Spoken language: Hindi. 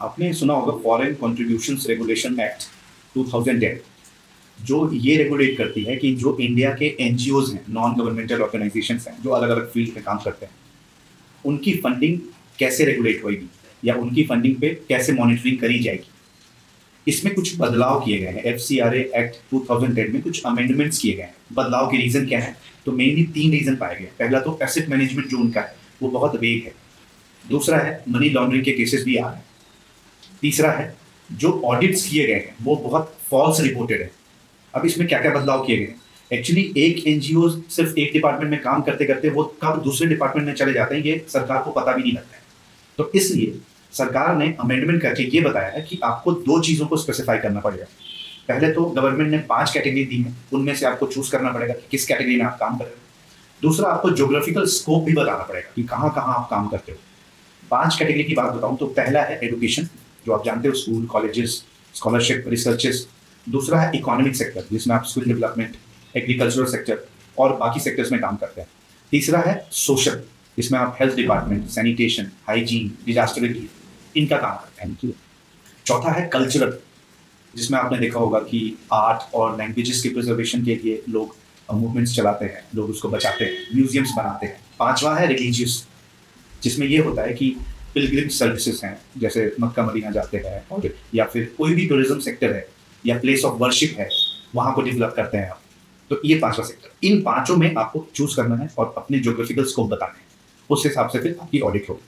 आपने सुना होगा फॉरेन कंट्रीब्यूशंस रेगुलेशन एक्ट 2010 जो ये रेगुलेट करती है कि जो इंडिया के एनजीओज हैं, नॉन गवर्नमेंटल ऑर्गेनाइजेशंस हैं, जो अलग अलग फील्ड में काम करते हैं, उनकी फंडिंग कैसे रेगुलेट होगी या उनकी फंडिंग पे कैसे मॉनिटरिंग करी जाएगी। इसमें कुछ बदलाव किए गए हैं। एफसीआरए एक्ट 2010 में कुछ अमेंडमेंट्स किए गए हैं। बदलाव के रीजन क्या है? तो मेनली 3 रीजन पाए गए। पहला तो एसेट मैनेजमेंट जो उनका है वो बहुत वेग है। दूसरा है मनी लॉन्ड्रिंग के केसेस भी आ रहे हैं। तीसरा है जो ऑडिट्स किए गए हैं वो बहुत फॉल्स रिपोर्टेड है। अब इसमें क्या क्या बदलाव किए गए? एक्चुअली एक एनजीओ सिर्फ एक डिपार्टमेंट में काम करते करते वो कब दूसरे डिपार्टमेंट में चले जाते हैं ये सरकार को पता भी नहीं लगता है। तो इसलिए सरकार ने अमेंडमेंट करके ये बताया है कि आपको 2 चीज़ों को स्पेसिफाई करना पड़ेगा। पहले तो गवर्नमेंट ने 5 कैटेगरी दी है, उनमें से आपको चूज करना पड़ेगा कि किस कैटेगरी में आप काम कर रहे हो। दूसरा, आपको ज्योग्राफिकल स्कोप भी बताना पड़ेगा कि कहाँ कहाँ आप काम करते हो। 5 कैटेगरी की बात बताऊं तो पहला है एजुकेशन, जो आप जानते हो, स्कूल, कॉलेजेस, स्कॉलरशिप, रिसर्चेस। दूसरा है इकोनॉमिक सेक्टर, जिसमें आप स्किल डेवलपमेंट, एग्रीकल्चरल सेक्टर और बाकी सेक्टर्स में काम करते हैं। तीसरा है सोशल, जिसमें आप health department, sanitation, hygiene, disaster relief, इनका काम करते हैं। चौथा है कल्चरल, जिसमें आपने देखा होगा कि आर्ट और लैंग्वेजेस के प्रिजर्वेशन के लिए लोग मूवमेंट्स चलाते हैं, लोग उसको बचाते हैं, म्यूजियम्स बनाते हैं। पांचवा है रिलीजियस, जिसमें ये होता है कि पिलग्रिम सर्विसेज हैं, जैसे मक्का मदीना जाते हैं, और या फिर कोई भी टूरिज्म सेक्टर है या प्लेस ऑफ वर्शिप है, वहाँ को डेवलप करते हैं आप। तो ये 5वां सेक्टर, इन पांचों में आपको चूज करना है और अपने ज्योग्राफिकल स्कोप बताना है। उस हिसाब से फिर आपकी ऑडिट होगी।